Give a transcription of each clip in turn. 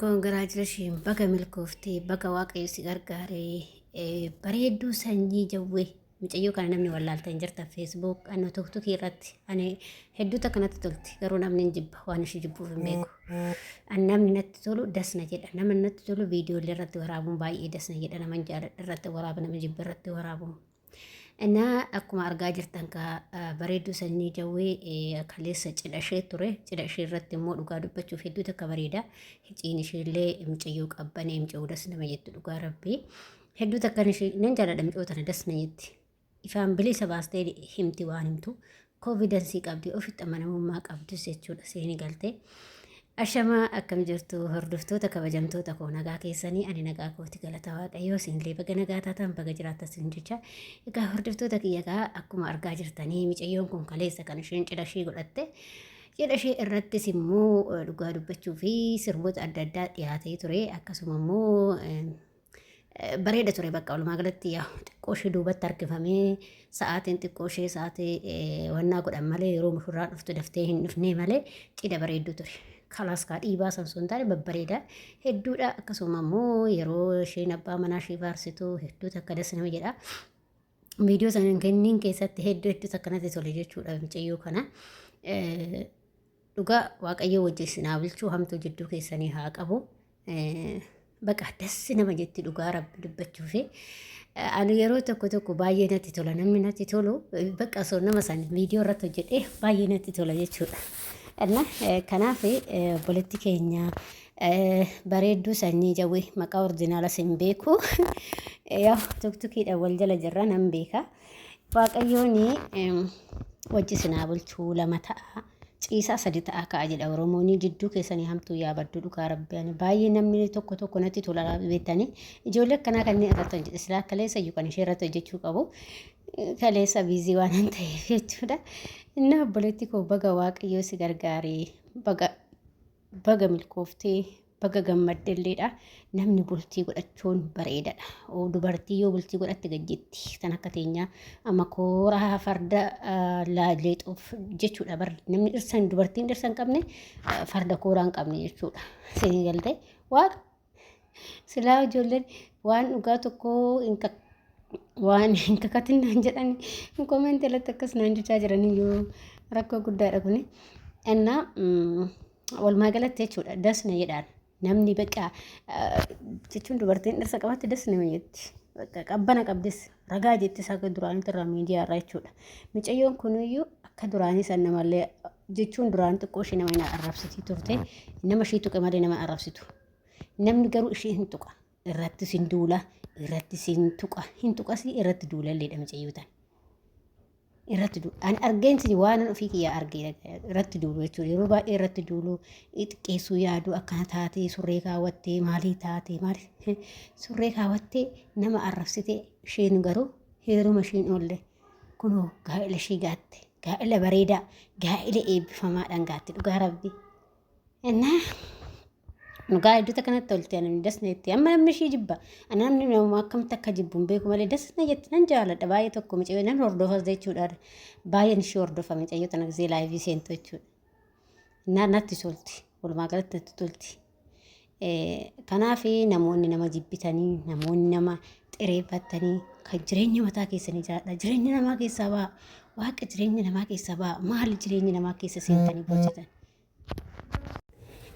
Koongiraajileshiin baga milkooftee baga waaqayyo si gargaaree bareedduu sanyii jawwee mucayyoo kana namni wallaaltee hin jirta feesbuuk anno tokkokkii irratti ani hedduuta kanatti tolti garuu namni hin jibba waan ishee jibbuuf hin beeku an namni natti tolu dasna jedha nama natti tolu viidiyoolee irratti waraabuun baay'ee dasna jedha nama jaaladha irratti waraaba nama jibba irratti waraabuun. እና akkuma argaa jirtan ka bareedduu sanyii jawwee kaleessa cidhashee ture cidhashee irratti immoo dhugaa dubbachuuf hedduu takka bareeda hiciin isheellee mucayyoo qabbanee mucayyoo dasna jettu dhugaa rabbii hedduu takka nan jaaladha mucayyoo tana dasna jetti ifaan bilisa baastee himti waan himtu koovidansii qabdi ofitti amanamummaa qabdis jechuudha seenii galtee. Ashama akkam jirtu hordoftoota kabajamtoota koo nagaa keessanii ani nagaa kooti galata waaqayyoo siinlee baga nagaa taatan baga jiraattas hin jecha egaa hordoftoota kiyyagaa akkuma argaa jirtanii micayyoon kun kaleessa kan isheen cidhashee godhatte cidhashee irrattis immoo dhugaa dubbachuu fi sirboota adda addaa dhiyaatee ture akkasuma immoo bareeda ture bakka walumaa galatti xiqqoo ishee duubatti harkifamee sa'aatiin xiqqoo ishee sa'aatii wannaa godhan malee yeroo mushurraa dhuftu daftee hin dhufnee malee cidha bareedduu ture. Kalas ka dhiibaa san sun taane babbareeda hedduudha akkasuma immoo yeroo isheen abbaa manaa ishee faarsitu hedduutu akka das nama jedha viidiyoo sanan kenniin keessatti hedduutu akkanatti tole jechuudha mucayyoo kana dhugaa waaqayyoo wajjin naa bulchuu hamtuu jidduu keessanii haa qabu baqa das nama jetti dhugaa rabbi dubbachuufi ani yeroo tokko baay'ee natti tola namni natti tolu baqa soo nama san viidiyoo irratti hojjedhee baay'ee natti tola jechuudha. እና ከናፌ ፖለቲከኛ bareedduu sanyii jawwee maqaa orjinaala sin beeku yaa tuktukiidha wal jala jirra nan beeka waaqayyoon wajji sinaa bulchuu lama ta'a ciisaa sadi ta'a ka'a jedha oromoon jidduu keessanii hamtuu yaabaddu dhugaa rabbiin baay'ee namni tokko natti tola beektanii ijoollee akkanaa kanneen irratti hojjetu silaa kaleessa iyyuu kan ishee irratti hojjechuu qabu kaleessa biizii waan hin ta'eef jechuudha. Inni obboleetti koo baga waaqayyoo si gargaaree baga milkooftee baga gammaddelleedha namni bultii godhachuun bareedadha dubartii yoo bultii godhatte gajjetti tan akka teenyaa amma kooraa farda laaleexuuf jechuudha bar namni dhirsan dubartiin dhirsan qabne farda kooraa hin qabne jechuudha seenii galtee waaqa silaa ijoolleen waan dhugaa tokko waan hin kakatinaan jedhani koomenti irratti akkas naan jechaa jiraniyyuu rakkoo guddaadha kuni innaa walumaa galatti jechuudha dasna jedhaan namni baqa jechuun dubartiin dhirsa qabatte dasna jetti baqa qabbana qabdis ragaa jettis akka duraanitti irraa miidiyaa irraa jechuudha micayyoon kuniyyuu akka duraanii san namallee jechuun duraan xiqqoo ishee nama hin arrabsitii turte nama ishee tuqe malee nama arrabsitu namni garuu ishee hin tuqa irratti sin duula irratti sin tuqa hin tuqasi irratti duulalleedha micayyootaan irratti duula an argeensi waan ofii kiyyaa argee irratti duulu jechuudha yeroo baay'ee irratti duulu xiqqeessuu yaadu akkana taatee surree kaawwattee maalii taatee maali surree kaawwattee nama arrabsitee isheen garuu heeruma isheen oolle kunoo gaa'ela ishee gaatte gaa'ela bareedaa gaa'ela eebbifamaadhaan gaatte dhugaa rabbi innaa nugaa hedduuta kanatti toltee namni dasna jetti amma namni ishee jibba ana namni nama akkamitti akka jibbuun beeku malee dasna jetti nan jaaladha baay'ee tokko mucayyoo namni hordofas jechuudha baay'een ishee hordofa mucayyoo tana gisee laayivii seentu jechuudha natti tolti walumaa galatti natti tolti kanaaf namoonni nama jibbitanii namoonni nama xireeffatanii kan jireenya mataa keessanii jiraadha jireenya namaa keessaa ba'a waaqa jireenya namaa keessaa ba'a maali jireenya namaa keessa seentanii bulchitan.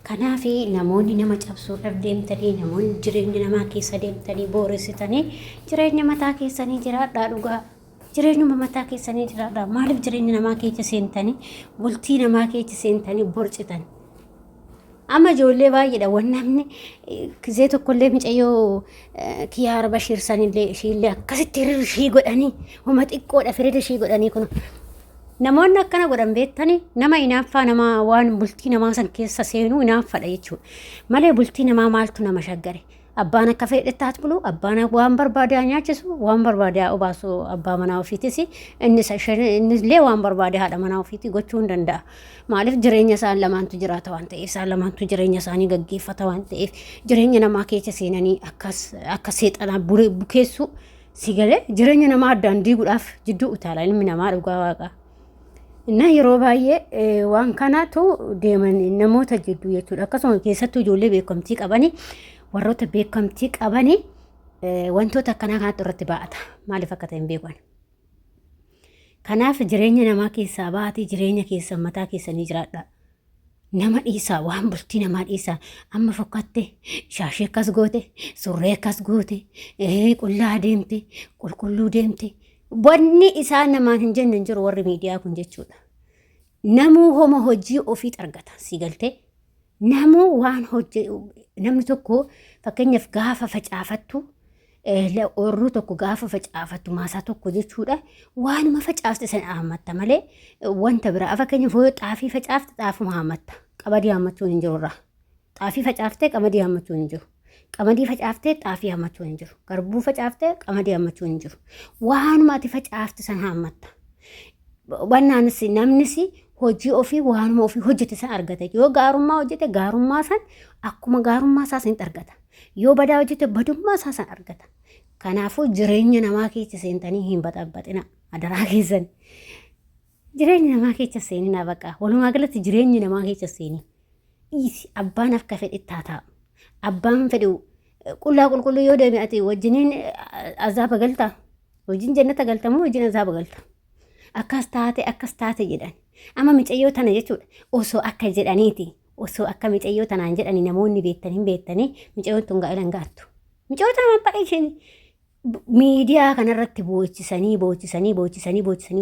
Kanaaf namoonni nama cabsuudhaaf deemtanii namoonni jireenya namaa keessa deemtanii booressitanii jireenya mataa keessanii jiraadhaa dhugaa jireenyuma mataa keessanii jiraadhaa maaliif jireenya namaa keessa seentanii bultii namaa keessa seentanii borcitan amma ijoollee baay'eedha waan namni kizee tokkollee micayyoo Kiyaara Bashiir sanillee ishiillee akkasitti hirrii ishii godhanii homa xiqqoodha firida ishii godhanii kun namoonni akkana godhan beektanii nama inaaffaa nama waan bultii namaa san keessa seenuu inaaffaadha jechuudha malee bultii namaa maaltu nama shaggare abbaan akka fedhettaat bulu abbaan waan barbaade nyaachisu waan barbaade obaasu abbaa manaa ofiitis innisillee waan barbaade haadha manaa ofiitii gochuu hin danda'a maaliif jireenya isaan lamaantu jiraata waan ta'eef isaan lamaantu jireenya isaanii gaggeeffata waan ta'eef jireenya namaa keessa seenanii akka seexanaa bukeessu si galee jireenya namaa addaan diiguudhaaf jidduu utaala ilmi namaa dhugaa waaqaa Inna yeroo baay'ee waan kanaatu deeman namoota jidduu jechuudha. Akkasuma keessattuu ijoollee beekamtii qabanii warroota beekamtii qabanii wantoota akkanaa kanatti irratti baa'ata. Maaliif akka ta'e hin beekan. Kanaaf jireenya namaa keessaa baatii jireenya keessan mataa keessanii jiraadha. Nama dhiisaa waan bultii namaa dhiisaa amma fakkatte shaashii akkas goote surree akkas goote qullaa deemte qulqulluu deemte. Wanni isaan namaan hin jenne hin jiru warri miidiyaa kun jechuudha. Namuu homa hojii ofii argata si galtee namuu waan hojii namni tokko fakkeenyaaf gaafa facaafattu orruu tokko gaafa facaafattu maasaa tokko jechuudha. Waanuma facaafte sana haammatta malee wanta biraa fakkeenyaaf yoo xaafii facaafte xaafuma haammatta qamadii haammachuun hin jiru irraa. Xaafii facaaftee qamadii haammachuun hin jiru. Qamadii facaaftee xaafii haammachuun hin jiru. Garbuu facaaftee qamadii haammachuun hin jiru. Waanuma ati facaafte sana haammatta. Wannaanis namnis hojii ofii waanuma ofii hojjete san argata. Yoo gaarummaa hojjete gaarummaa san akkuma gaarummaa isaa san argata. Yoo badaa hojjete badummaa isaa san argata. Kanaafuu jireenya namaa keessa seentanii hin baxabbaxina adaraa keessan. Jireenya namaa keessa seenina baqa. Walumaa galatti jireenya namaa keessa seeni. Dhiisi abbaan akka fedhe taataa'u. Abbaan fedhu qullaa qulqulluu yoo deeme ati wajjiniin azaaba galtaa. Wajjin jannata galtamoo wajjin azaaba galta. Akkas taate jedhan. Amma micayyoo tana jechuudha. Osoo akka jedhaniiti. Osoo akka micayyoo tanaan jedhani namoonni beektanii micayyoon tun gaa'elan gaattu. Micayyoo tana baay'ee isheen miidiyaa kanarratti boochisanii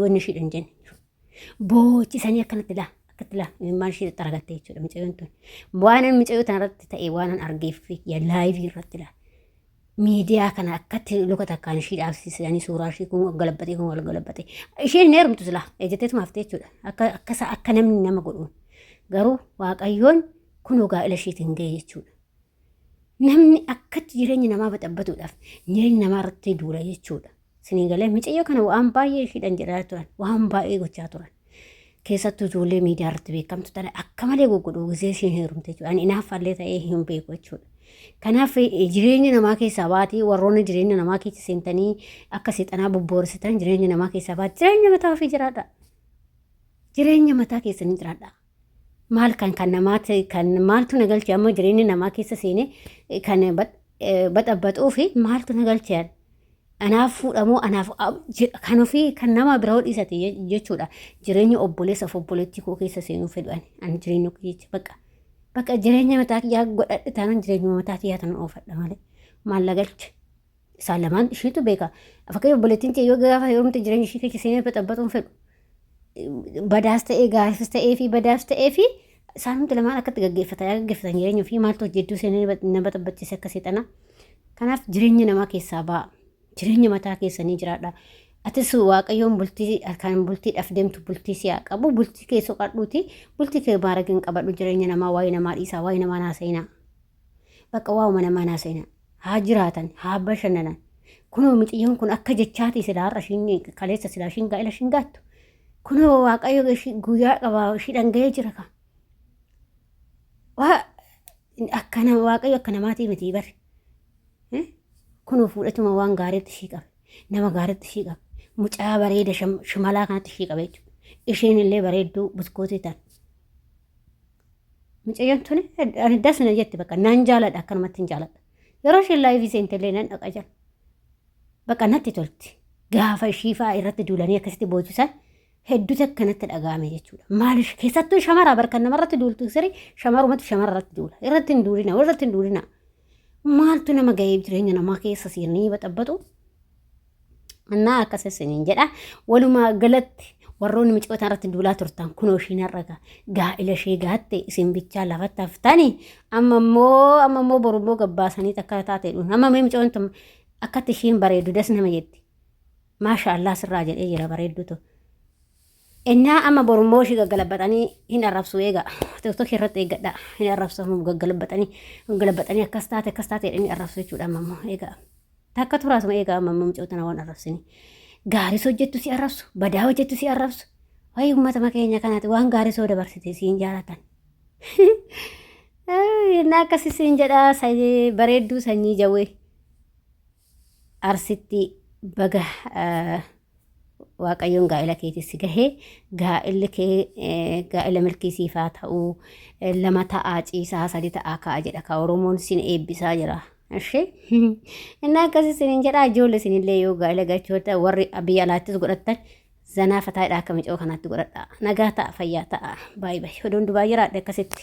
wanni ishidhan jenne. Boochisanii akkanatti laa maal ishee xaragatte jechuudha micayyoon tun. Waanan micayyoo tanarratti ta'e waanan argeef laayivii irratti laa. Miidiyaa kana akkatti luka takkaan ishii dhaabsisanii suuraa ishii kun galabbatee. Isheen hin heerumtu silaa ejjetteetuma haftee jechuudha. Akka namni nama godhuun. Garuu waaqayyoon kun gaa'ela isheetiin ga'e jechuudha. Namni akkatti jireenya namaa baxabbatuudhaaf jireenya namaa irratti duula jechuudha. Sinii galee micayyoo kana waan baay'ee ishiidhan jedhaa turan waan baay'ee gochaa turan. Keessattuu ijoollee miidiyaa irratti beekamtu tana akka malee goggodhuu gisee isheen heerumte jechuudha. Ani inaaffallee ta'ee hin beeku jechuudha. Kanaaf jireenya namaa keessaa baatii warroonni jireenya namaa keessa seentanii akka seexanaa bobboorsitan jireenya namaa keessaa baatii jireenya mataa ofii jiraadha. Jireenya mataa keessanii jiraadha. Maal kan namaati kan maaltu nagalchee amma jireenya namaa keessa seene kan baxabbaxuu fi maaltu nagalchee anaaf fuudhamoo anaaf kan ofii kan nama biraa dhiisate jechuudha. Jireenya obboleessaaf obboleettii koo keessa seenuu fedhan ani jireenya keessa bakka jireenya mataa kiyyaa godhadhe taanaan jireenya mataa kiyyaa tan oofadha malee maal nagalche isaan lamaan ishiitu beeka. Fakkeenya obboleettiin kee yoo gaafa heerumte jireenya ishii keessa seenee baxabbaxuun fedhu. Badaas ta'ee gaafis ta'ee fi badaas ta'ee fi isaan hundi lamaan akkatti gaggeeffatan jireenya ofii maaltu hojjedduu seenee nama baxabbachiise akka seexana. Kanaaf jireenya namaa keessaa ba'a. Jireenya mataa keessanii jiraadha. Atis waaqayyoon bultiidhaaf deemtu bultii siyaa qabu bultii kee soqadhuuti bultii kee baaragin qabadhu jireenya namaa waa'ee namaa dhiisaa waa'ee namaa naasayinaa. Bakka waa'uma namaa naasayinaa. Haa jiraatan haa bashannanan. Kunoo miciyyoon kun akka jechaati silaa har'a ishiin kaleessa silaa ishiin gaa'ela ishiin gaattu. Kunoo waaqayyo guyyaa qabaa ishii dhanga'ee jira ka. Akkana waaqayyo akka namaatii miti bari. Kunoo fuudhatuma waan gaariitti ishii qabe. Nama gaariitti ishii qabe. Mucaa bareeda shimalaa kanatti ishii qabe jechuudha. Isheen illee bareedduu buskootii tan. Mucayyoon tuni ani dasna jetti bakka naan jaaladha akkanumatti hin jaaladha. Yeroo isheen laayivii seentellee nan dhaqa jira. Bakka natti tolti. Gaafa ishii fa'aa irratti duulanii akkasitti boochisan hedduutu akkanatti dhaga'ame jechuudha. Maaliif keessattuu shamaraa barkan namarratti duultu sirrii shamarumatti shamararratti duula. Irratti hin duulina. Maaltu nama ga'ee jireenya namaa keessa seenanii baxabbatu? Annaa akkas isiniin jedha. Walumaa galatti warroonni micootaan irratti duulaa turtan kunoo ishiin har'a gaa'ela ishee gaatte isin bichaa lafatti haftanii amma immoo borummoo gabbaasanii akka taateedhuun amma micoon tun akkatti ishiin bareedu das nama jetti. Maashaallah sirraa jedhee jira bareeddutu. Innaa amma borummoo ishii gaggalabatanii hin arrabsu eega. Tokko irratti eeggadha. Hin arrabsamu gaggalabatanii akkas taate hin arrabsu jechuudha amma eega. Takka turaasuma eega amma micootana waan arrabsini. Gaaris hojjettu si arrabsu, badaa hojjettu si arrabsu. Wayi uummata keenya kanaati waan gaarii soo dabarsite siin jaalatan. Innaa akkasi siin jedha bareedduu sanyii jawwee. Arsitti baga waaqayyoon gaa'ela keetis gahee gaa'elli kee gaa'ela milkii siifaa ta'uu 2 ta'aa ciisaa 3 ta'aa ka'a jedha ka Oromoon sin eebbisaa jira. Ashee እና akkasii sinin jedha ijoollee sinillee yoo gaa'ela gachoota warri biyya alaattis godhattan zanaa fataadhaa akka micoo kanatti godhadha nagaa ta'a fayyaa ta'a baay'ee baay'ee odoon dubaa jiraadhe akkasitti.